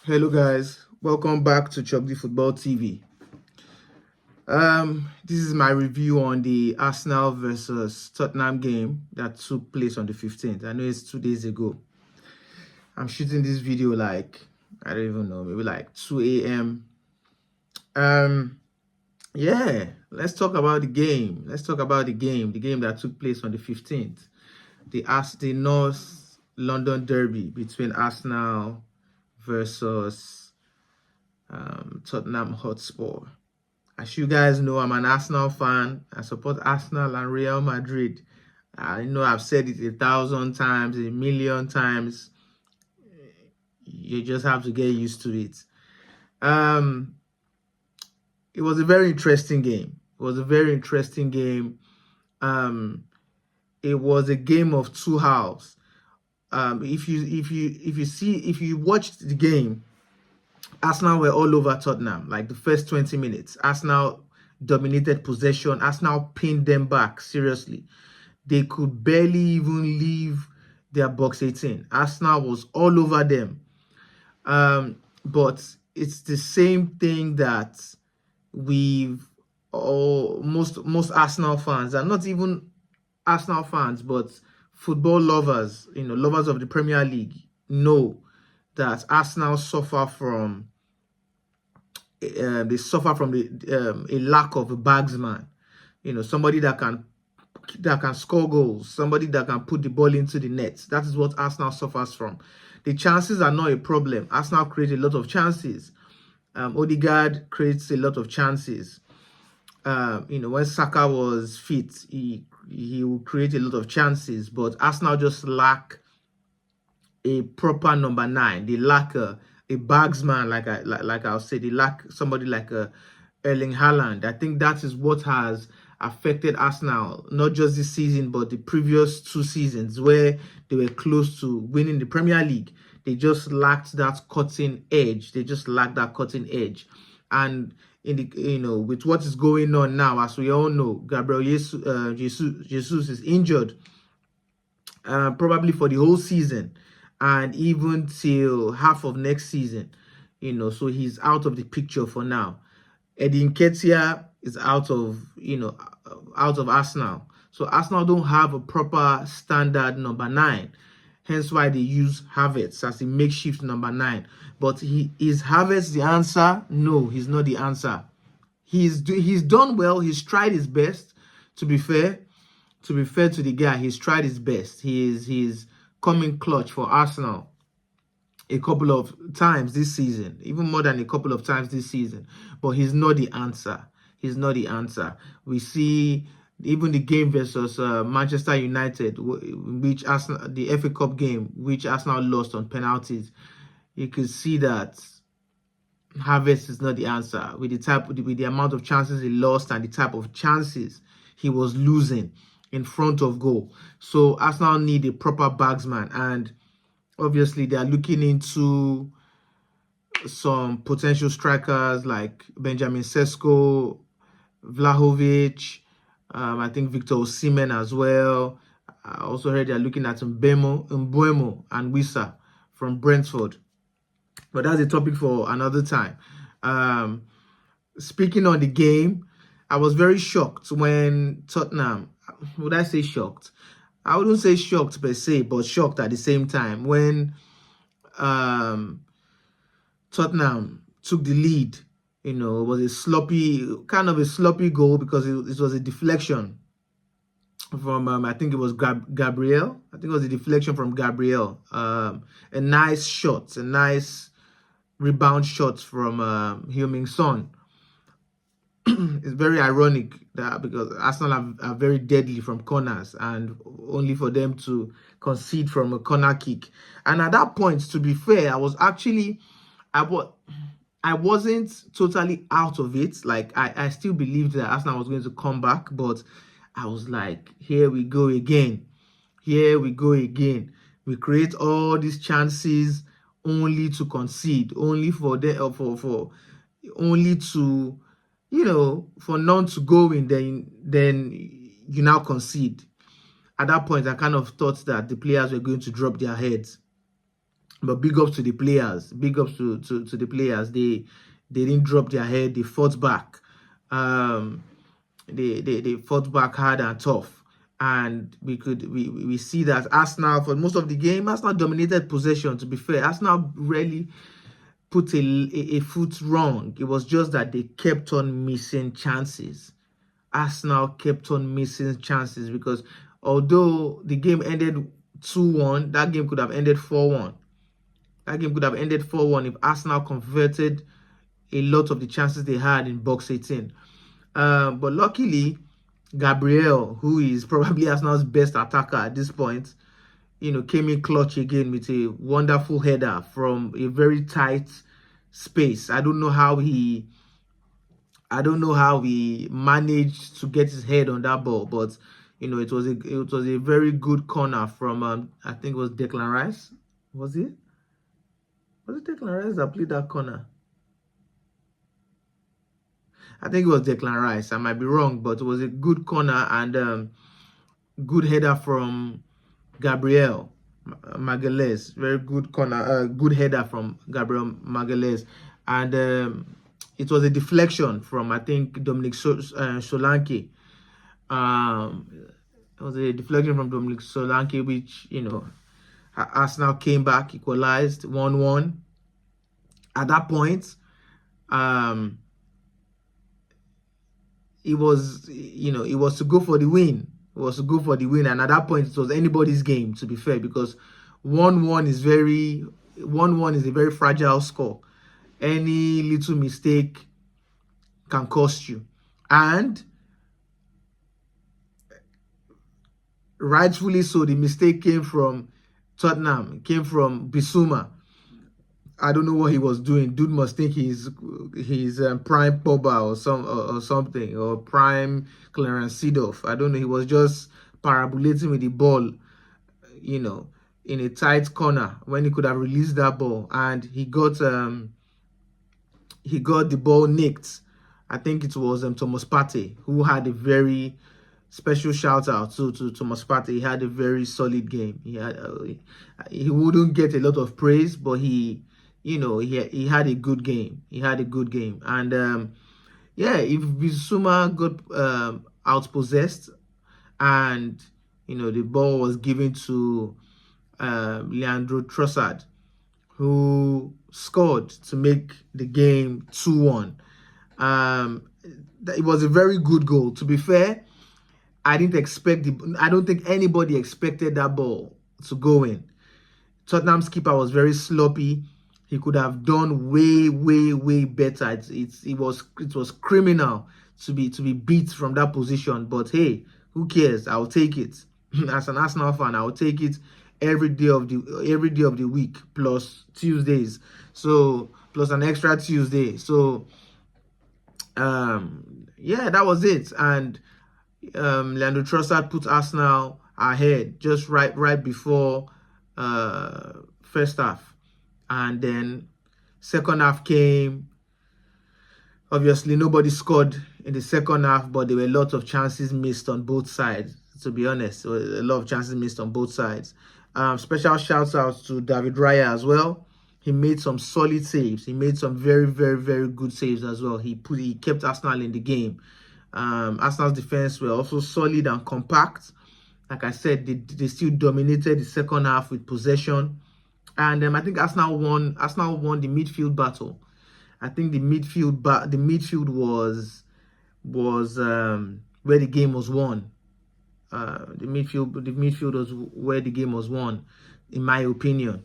Hello guys, welcome back to Chugdi Football TV. This is my review on the Arsenal versus Tottenham game that took place on the 15th. I know it's 2 days ago. I'm shooting this video like, I don't even know, maybe like 2 a.m. Yeah, let's talk about the game. The game that took place on the 15th. The North London derby between Arsenal versus Tottenham Hotspur. As you guys know, I'm an Arsenal fan. I support Arsenal and Real Madrid. I know I've said it 1,000 times, 1,000,000 times. You just have to get used to it. It was a very interesting game. It was a game of two halves. If you watched the game, Arsenal were all over Tottenham. Like the first 20 minutes, Arsenal dominated possession. Arsenal pinned them back. Seriously, they could barely even leave their box 18. Arsenal was all over them. But it's the same thing that most Arsenal fans, and not even Arsenal fans, but football lovers, lovers of the Premier League, know that Arsenal suffer from a lack of a bagsman, somebody that can score goals, somebody that can put the ball into the net. That is what Arsenal suffers from. The chances are not a problem. Arsenal create a lot of chances. Odegaard creates a lot of chances. When Saka was fit, he will create a lot of chances, but Arsenal just lack a proper number 9. They lack a bagsman, like I'll say. They lack somebody like Erling Haaland. I think that is what has affected Arsenal, not just this season, but the previous 2 seasons where they were close to winning the Premier League. They just lacked that cutting edge. And with what is going on now, as we all know, Gabriel Jesus is injured, probably for the whole season, and even till half of next season, so he's out of the picture for now. Eddie Nketiah is out of Arsenal. So Arsenal don't have a proper standard number 9. Hence why they use Havertz as a makeshift number 9. But is Havertz the answer? No, he's not the answer. He's done well. He's tried his best. To be fair to the guy, he's tried his best. He's coming clutch for Arsenal a couple of times this season, even more than a couple of times this season. But he's not the answer. We see even the game versus Manchester United, which Arsenal, the FA Cup game, which Arsenal lost on penalties. You could see that Havertz is not the answer with the amount of chances he lost and the type of chances he was losing in front of goal. So Arsenal need a proper bagsman, and obviously they are looking into some potential strikers like Benjamin Sesko, Vlahovic, I think Victor Osimhen as well. I also heard they're looking at Mbeumo and Wissa from Brentford. But that's a topic for another time. Speaking on the game, I was very shocked when Tottenham, would I say shocked? I wouldn't say shocked per se, but shocked at the same time when Tottenham took the lead. It was kind of a sloppy goal because it was a deflection from, I think it was Gabriel. I think it was a deflection from Gabriel. A nice shot, a nice rebound shot from Heung-min Son. It's very ironic that because Arsenal are very deadly from corners, and only for them to concede from a corner kick. And at that point, to be fair, I wasn't totally out of it. Like I still believed that Arsenal was going to come back, but I was like, here we go again. We create all these chances only to concede, only for none to go in, then you now concede. At that point, I kind of thought that the players were going to drop their heads. But big ups to the players. Big ups to the players. They didn't drop their head. They fought back. They fought back hard and tough. And we see that Arsenal, for most of the game, Arsenal dominated possession, to be fair. Arsenal really put a foot wrong. It was just that they kept on missing chances. Arsenal kept on missing chances, because although the game ended 2-1, that game could have ended 4-1. That game could have ended 4-1 if Arsenal converted a lot of the chances they had in box 18. But luckily, Gabriel, who is probably Arsenal's best attacker at this point, came in clutch again with a wonderful header from a very tight space. I don't know how he managed to get his head on that ball, but it was a very good corner from I think it was Declan Rice. Was it Declan Rice that played that corner? I think it was Declan Rice. I might be wrong, but it was a good corner and good header from Gabriel Magalhaes. Very good corner, good header from Gabriel Magalhaes. And it was a deflection from, I think, Dominic Solanke. It was a deflection from Dominic Solanke, which, Arsenal came back, equalized 1-1. At that point, it was to go for the win. It was to go for the win, and at that point, it was anybody's game, to be fair, because 1-1 is a very fragile score. Any little mistake can cost you, and rightfully so, the mistake came from Tottenham, came from Bissouma. I don't know what he was doing. Dude must think he's prime Pogba or something, or prime Clarence Seedorf. I don't know. He was just parabolating with the ball, in a tight corner when he could have released that ball, and he got the ball nicked. I think it was Thomas Partey, who had a very special shout out to Thomas Partey. He had a very solid game. He wouldn't get a lot of praise, but he had a good game. He had a good game. And if Bissouma got outpossessed and the ball was given to Leandro Trossard, who scored to make the game 2-1. It was a very good goal. To be fair, I don't think anybody expected that ball to go in. Tottenham's keeper was very sloppy. He could have done way better. It was criminal to be beat from that position. But hey, who cares? I'll take it. As an Arsenal fan, I'll take it every day of the week, plus Tuesdays. So plus an extra Tuesday. So that was it. And Leandro Trossard put Arsenal ahead just right before first half. And then second half came. Obviously, nobody scored in the second half, but there were a lot of chances missed on both sides, to be honest. A lot of chances missed on both sides. Special shouts out to David Raya as well. He made some solid saves. He made some very good saves as well. He kept Arsenal in the game. Arsenal's defense were also solid and compact. Like I said, they still dominated the second half with possession. And I think Arsenal won the midfield battle. I think the midfield was where the game was won. The midfield was where the game was won, in my opinion.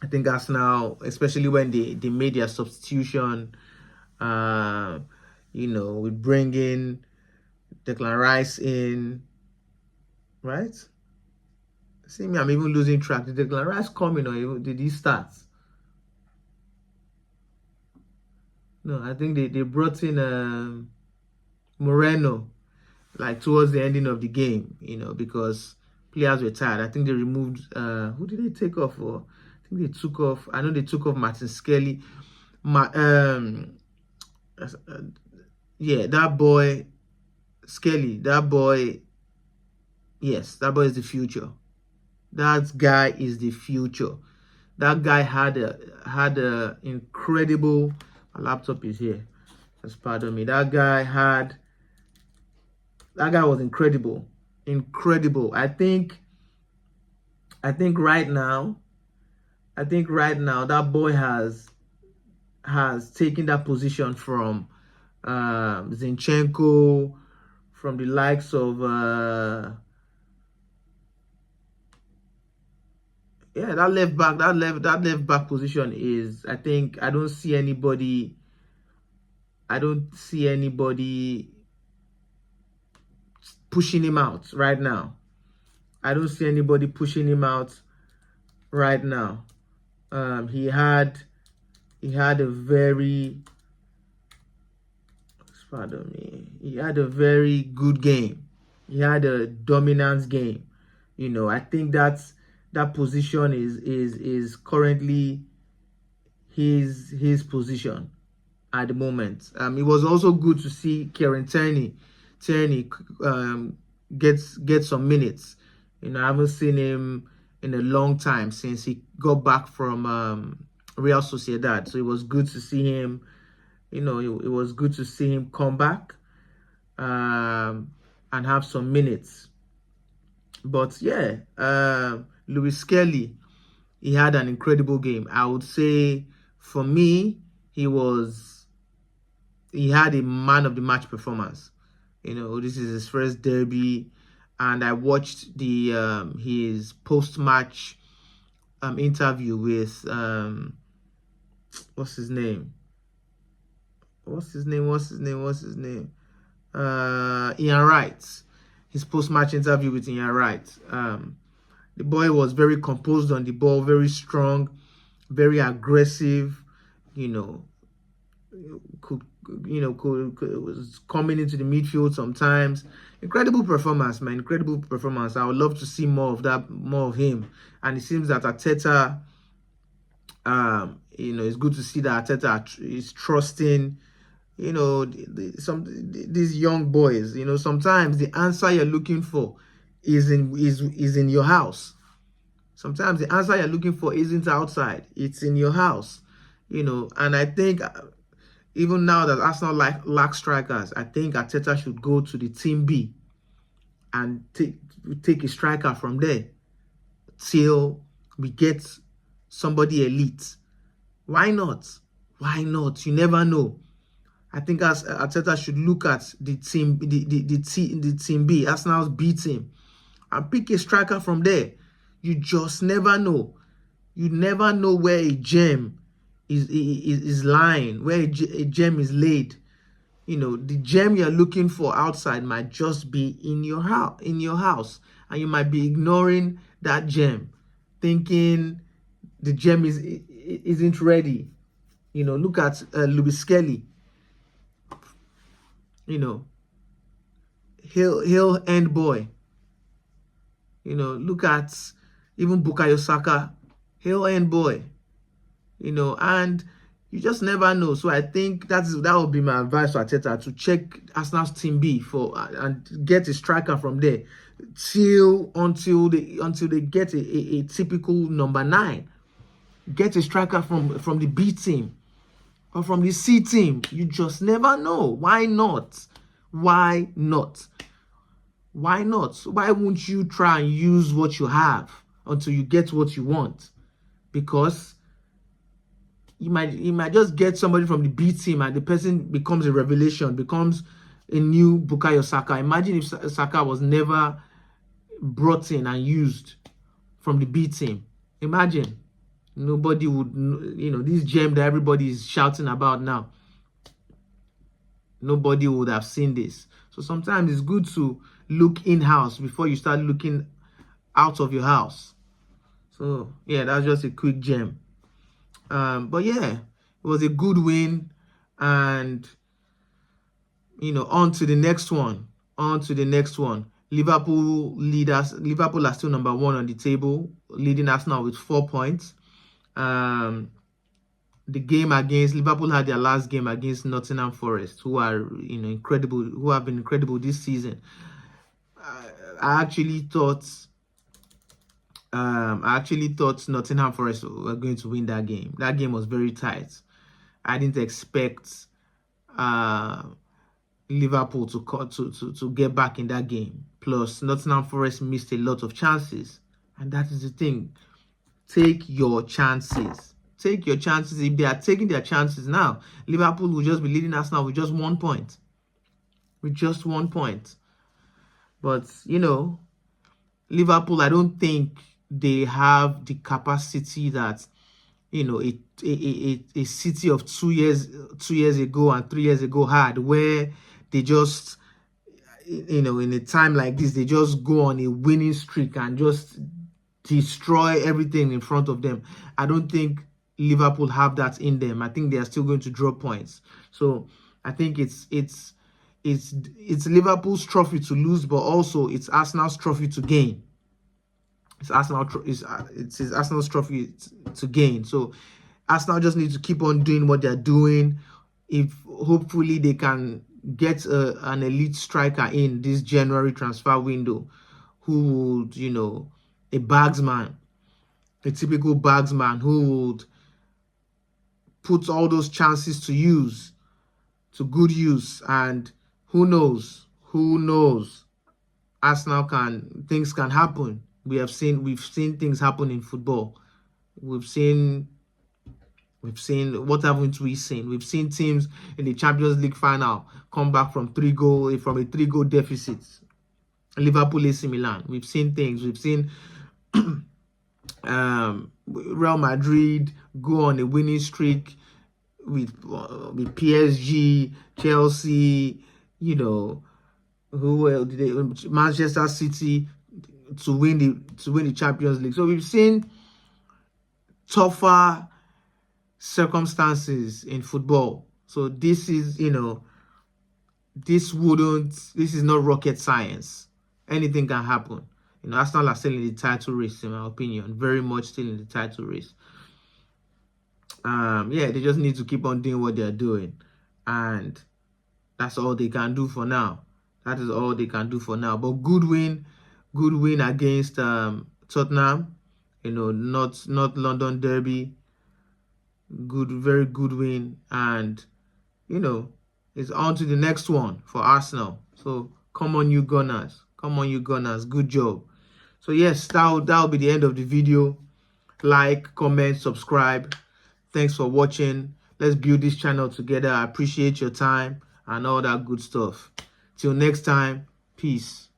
I think Arsenal, especially when they made their substitution, with bringing Declan Rice in, right? See me, I'm even losing track. Did Declan Rice come in, or did he start? No, I think they brought in Moreno, like towards the ending of the game, because players were tired. I think they removed, who did they take off? Or I think they took off, I know they took off Martin Skelly. That boy, Skelly, yes, that boy is the future. That guy is the future. That guy had a incredible. My laptop is here. Just pardon me. That guy was incredible. Incredible. I think right now that boy has taken that position from Zinchenko, from the likes of that left back position is, I don't see anybody pushing him out right now. I don't see anybody pushing him out right now. He had a very, pardon me, he had a very good game. He had a dominance game. You know, I think that position is currently his position at the moment. It was also good to see Kieran Tierney get some minutes. You know, I haven't seen him in a long time since he got back from Real Sociedad. So it was good to see him. You know, it was good to see him come back and have some minutes. But yeah, Lewis Kelly, he had an incredible game. I would say for me, he had a man of the match performance. You know, this is his first derby, and I watched the his post-match interview with what's his name? Ian Wright. His post-match interview with Ian Wright. The boy was very composed on the ball, very strong, very aggressive. You know, was coming into the midfield sometimes. Incredible performance, man. Incredible performance. I would love to see more of him. And it seems that Arteta, you know, it's good to see that Arteta is trusting, you know, these young boys. You know, sometimes the answer you're looking for is in your house. Sometimes the answer you're looking for isn't outside; it's in your house. You know, and I think even now that Arsenal lack strikers, I think Arteta should go to the team B and take a striker from there till we get somebody elite. Why not? Why not? You never know. I think Arteta should look at the team B, Arsenal's B team, and pick a striker from there. You just never know. You never know where a gem is lying, where a gem is laid. You know, the gem you're looking for outside might just be in your house, and you might be ignoring that gem, thinking the gem isn't ready. You know, look at Lewis Kelly. You know, he'll end boy. You know, look at even Bukayo Saka, he'll end boy. You know, and you just never know. So I think that would be my advice to Arteta, to check Arsenal's team B and get a striker from there until they get a typical number 9. Get a striker from the B team or from the C team. You just never know. Why not? Why not? Why not? Why won't you try and use what you have until you get what you want? Because you might just get somebody from the B team and the person becomes a revelation, becomes a new Bukayo Saka. Imagine if Saka was never brought in and used from the B team. Imagine. Nobody would, you know, this gem that everybody is shouting about now, nobody would have seen this. So sometimes it's good to look in-house before you start looking out of your house. So yeah, that's just a quick gem. But yeah, it was a good win, and you know, on to the next one. Liverpool are still number 1 on the table, leading Arsenal with 4 points. The game against Liverpool had their last game against Nottingham Forest, who are, you know, incredible, who have been incredible this season. I actually thought I actually thought Nottingham Forest were going to win that game. That game was very tight. I didn't expect Liverpool to get back in that game. Plus, Nottingham Forest missed a lot of chances, and that is the thing. Take your chances. Take your chances. If they are taking their chances now, Liverpool will just be leading us now with just 1 point. With just 1 point. But, you know, Liverpool, I don't think they have the capacity that, you know, a city of 2 years ago and 3 years ago had, where they just, you know, in a time like this, they just go on a winning streak and just destroy everything in front of them. I don't think Liverpool have that in them. I think they are still going to drop points. So I think it's Liverpool's trophy to lose, but also it's Arsenal's trophy to gain. It's Arsenal's trophy to gain. So Arsenal just need to keep on doing what they're doing. If hopefully they can get an elite striker in this January transfer window, who would, you know, a bagsman, a typical bagsman who would put all those chances to good use. And who knows, Arsenal things can happen. We've seen things happen in football. We've seen what haven't we seen? We've seen teams in the Champions League final come back from a 3-goal deficit. Liverpool, AC Milan. We've seen things. We've seen Real Madrid go on a winning streak with PSG, Chelsea, you know, Manchester City to win the Champions League. So we've seen tougher circumstances in football. So this is, you know, this is not rocket science. Anything can happen. You know, Arsenal are still in the title race, in my opinion. Very much still in the title race. Yeah, they just need to keep on doing what they're doing. And that's all they can do for now. That is all they can do for now. But good win against Tottenham. You know, not London Derby. Very good win. And, you know, it's on to the next one for Arsenal. So come on, you Gunners. Come on, you Gunners. Good job. So yes, that'll be the end of the video. Like, comment, subscribe. Thanks for watching. Let's build this channel together. I appreciate your time and all that good stuff. Till next time, peace.